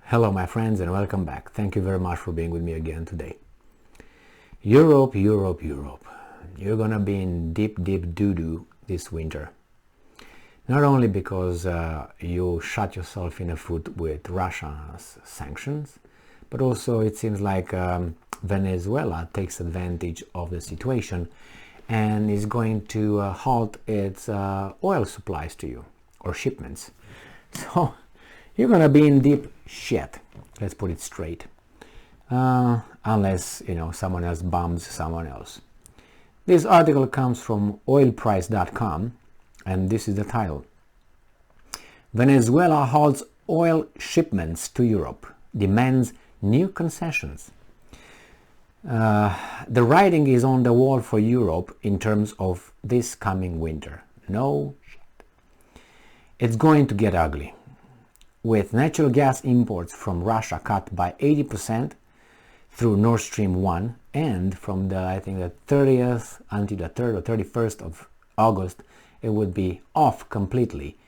Hello my friends and welcome back. Thank you very much for being with me again today. Europe. You're gonna be in deep doo-doo this winter. Not only because you shot yourself in the foot with Russia's sanctions, but also it seems like Venezuela takes advantage of the situation and is going to halt its oil supplies to you, or shipments. So you're gonna be in deep shit, let's put it straight, unless someone else bombs someone else. This article comes from oilprice.com and this is the title: Venezuela halts oil shipments to Europe, demands new concessions. The writing is on the wall for Europe in terms of this coming winter. No shit. It's going to get ugly. With natural gas imports from Russia cut by 80% through Nord Stream 1, and from the 30th until the 3rd or 31st of August, it would be off completely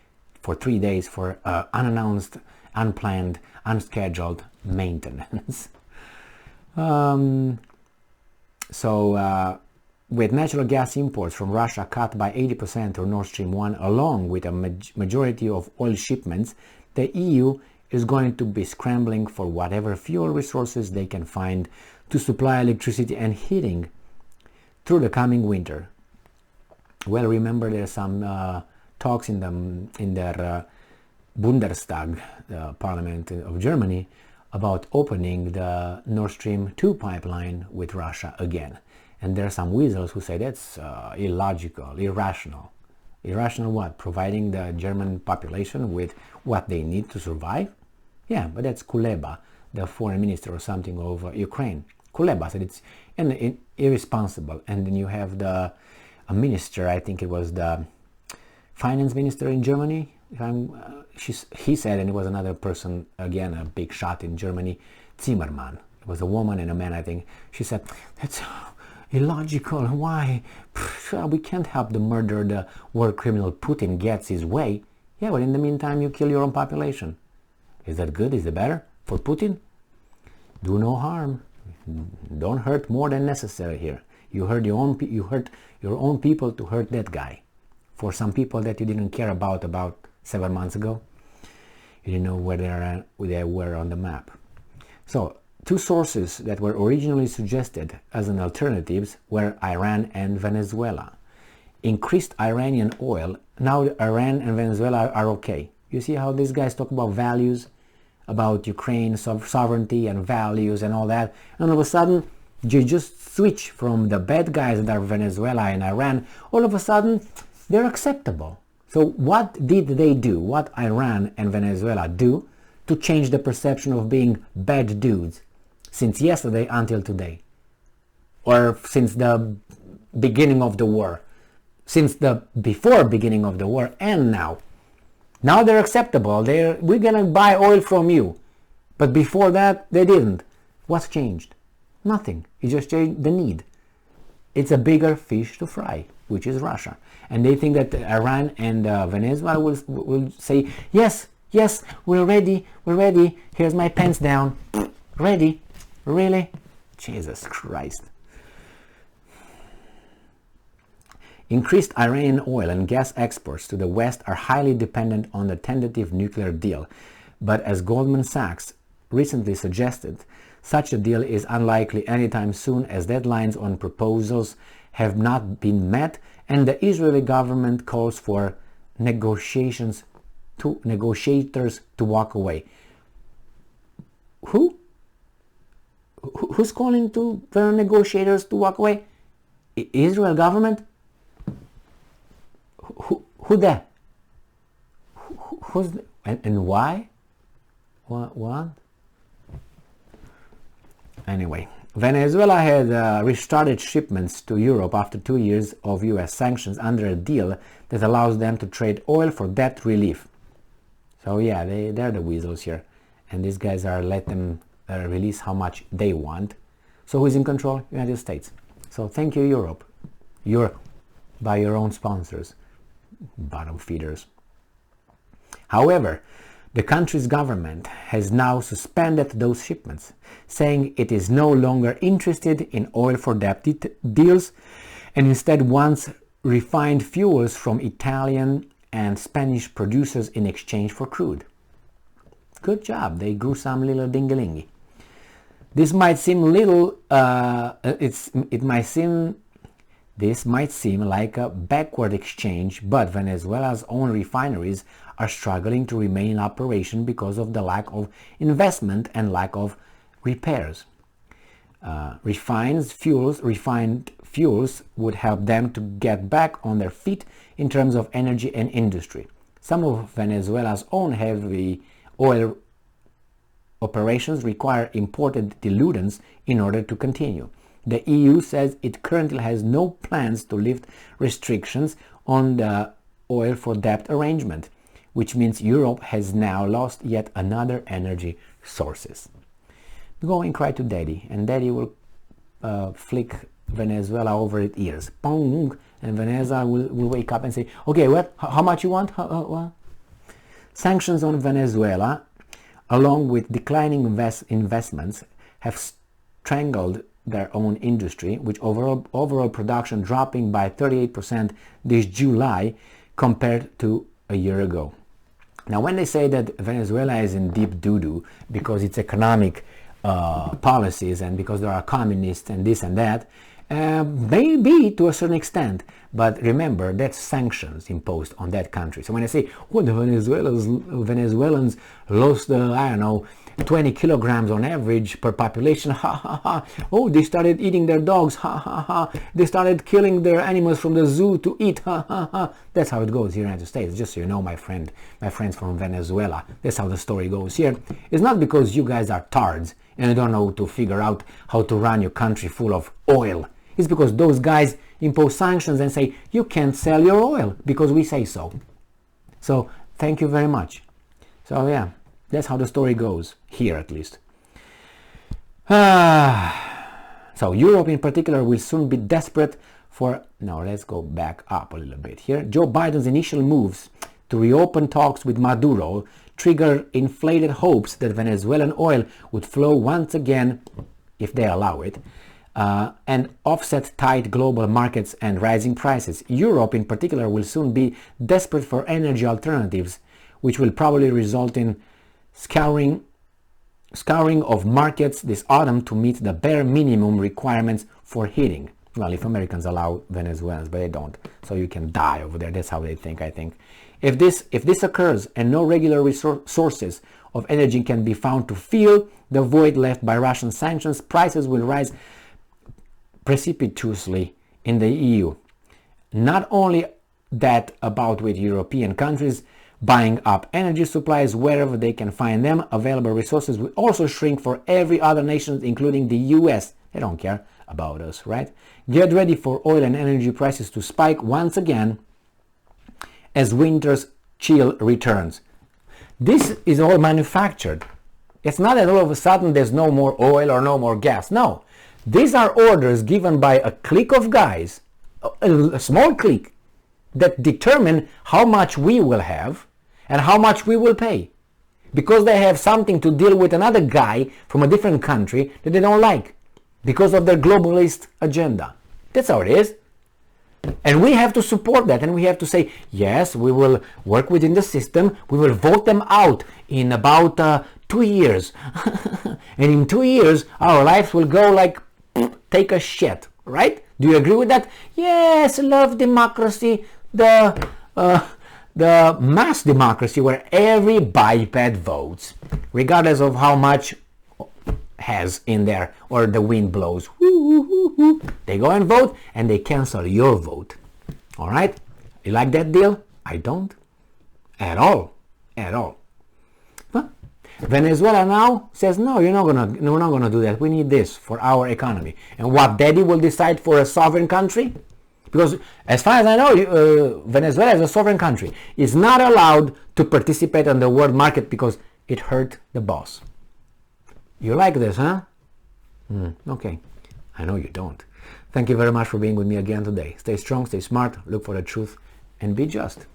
for 3 days for unannounced, unplanned, unscheduled maintenance. With natural gas imports from Russia cut by 80% through Nord Stream 1, along with a majority of oil shipments, the EU is going to be scrambling for whatever fuel resources they can find to supply electricity and heating through the coming winter. Well, remember there's some talks in their Bundestag, the parliament of Germany, about opening the Nord Stream 2 pipeline with Russia again. And there are some weasels who say that's illogical, irrational. Irrational what? Providing the German population with what they need to survive? Yeah, but that's Kuleba, the foreign minister or something of Ukraine. Kuleba said it's irresponsible. And then you have a minister, I think it was the finance minister in Germany. He said, and it was another person, again, a big shot in Germany, Zimmermann. It was a woman and a man, I think. She said, that's illogical. Why? We can't help the murder, the war criminal Putin gets his way. Yeah, but in the meantime, you kill your own population. Is that good? Is it better for Putin? Do no harm. Don't hurt more than necessary here. You hurt your own people to hurt that guy. For some people that you didn't care about 7 months ago, you didn't know where they were on the map. So, two sources that were originally suggested as an alternatives were Iran and Venezuela. Increased Iranian oil, now Iran and Venezuela are okay. You see how these guys talk about values, about Ukraine, sovereignty and values and all that, and all of a sudden you just switch from the bad guys that are Venezuela and Iran, all of a sudden they're acceptable. So what did they do, what Iran and Venezuela do to change the perception of being bad dudes since yesterday until today? Or since the beginning of the war? Since the before beginning of the war and now. Now they're acceptable. We're gonna buy oil from you. But before that, they didn't. What's changed? Nothing. It just changed the need. It's a bigger fish to fry, which is Russia. And they think that Iran and Venezuela will say, yes, we're ready, here's my pants down. Ready? Really? Jesus Christ. Increased Iranian oil and gas exports to the West are highly dependent on the tentative nuclear deal, but as Goldman Sachs recently suggested, such a deal is unlikely anytime soon as deadlines on proposals have not been met and the Israeli government calls for negotiators to walk away. Who's calling for negotiators to walk away? Israel government? Who that? And why? What? Anyway, Venezuela had restarted shipments to Europe after 2 years of US sanctions under a deal that allows them to trade oil for debt relief. So yeah, they're the weasels here. And these guys are let them release how much they want. So who's in control? United States. So thank you, Europe. You're by your own sponsors. Bottom feeders. However, The country's government has now suspended those shipments, saying it is no longer interested in oil for debt deals and instead wants refined fuels from Italian and Spanish producers in exchange for crude. Good job, they grew some little dingalingy. This might seem This might seem like a backward exchange, but Venezuela's own refineries are struggling to remain in operation because of the lack of investment and lack of repairs. Refined fuels would help them to get back on their feet in terms of energy and industry. Some of Venezuela's own heavy oil operations require imported diluents in order to continue. The EU says it currently has no plans to lift restrictions on the oil for debt arrangement, which means Europe has now lost yet another energy sources. Go and cry to Daddy, and Daddy will flick Venezuela over its ears. Pong, and Venezuela will wake up and say, okay, what? How much you want? What? Sanctions on Venezuela, along with declining investments, have strangled their own industry, with overall production dropping by 38% this July compared to a year ago. Now, when they say that Venezuela is in deep doo-doo because its economic policies and because there are communists and this and that, maybe to a certain extent, but remember that's sanctions imposed on that country. So when I say, oh, the Venezuelans lost, I don't know, 20 kilograms on average per population, ha ha ha. Oh, they started eating their dogs, ha ha ha. They started killing their animals from the zoo to eat, ha ha ha. That's how it goes here in the United States. Just so you know, my friends from Venezuela, that's how the story goes here. It's not because you guys are tards and you don't know to figure out how to run your country full of oil. It's because those guys impose sanctions and say, you can't sell your oil because we say so. So, thank you very much. So, yeah. That's how the story goes, here at least. So Europe in particular will soon be desperate for... Now let's go back up a little bit here. Joe Biden's initial moves to reopen talks with Maduro trigger inflated hopes that Venezuelan oil would flow once again, if they allow it, and offset tight global markets and rising prices. Europe in particular will soon be desperate for energy alternatives, which will probably result in scouring of markets this autumn to meet the bare minimum requirements for heating. Well, if Americans allow Venezuelans, but they don't, so you can die over there. That's how they think, I think. If this occurs and no regular sources of energy can be found to fill the void left by Russian sanctions, prices will rise precipitously in the EU. Not only that, about with European countries buying up energy supplies wherever they can find them, available resources will also shrink for every other nation, including the US. They don't care about us, right? Get ready for oil and energy prices to spike once again as winter's chill returns. This is all manufactured. It's not that all of a sudden there's no more oil or no more gas. No, these are orders given by a clique of guys, a small clique, that determine how much we will have and how much we will pay, because they have something to deal with another guy from a different country that they don't like because of their globalist agenda. That's how it is. And we have to support that, and we have to say, yes, we will work within the system, we will vote them out in about 2 years. And in 2 years, our lives will go like take a shit, right? Do you agree with that? Yes, love democracy. The mass democracy where every biped votes, regardless of how much has in there or the wind blows. They go and vote and they cancel your vote. All right? You like that deal? I don't. At all. At all. Huh? Venezuela now says, no, we're not gonna do that. We need this for our economy. And what, Daddy will decide for a sovereign country? Because as far as I know, Venezuela is a sovereign country. It's not allowed to participate on the world market because it hurt the boss. You like this, huh? Okay. I know you don't. Thank you very much for being with me again today. Stay strong, stay smart, look for the truth, and be just.